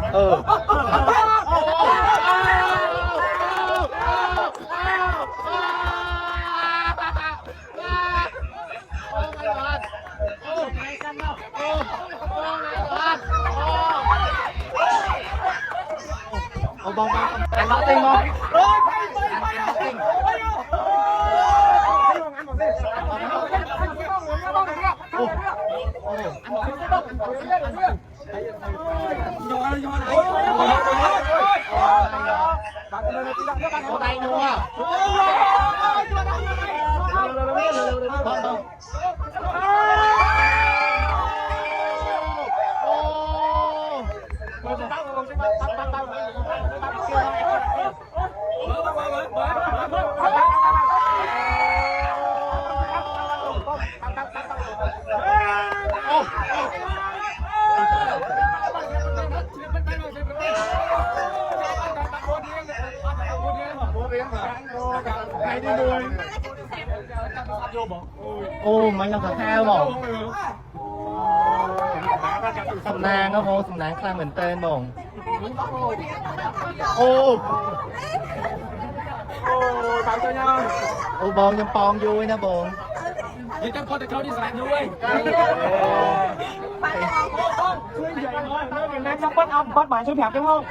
บองแต่มาติงบองโอ้มันยังกับแค่บอกสำนางก็พอสำนางคลั่งเหมือนเต้นบ่งโอ้บองยังปองยุ้ยนะบองยังจะพอแต่เขาที่สายด้วยแม่ต้องเปิดเอาบัตรหมายช่วยแผลไปห้อง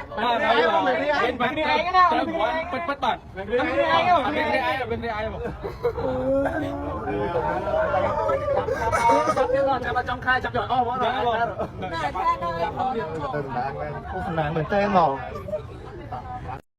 เป็นบัตรนี่ไอ้ก็ได้เป็นบัตรเป็นไอ้ก็เป็นไอ้บอกจะมาจ้องค่ายจับหยอดอ้อมว่าอะไรผู้สนานเหมือนเต้นบอก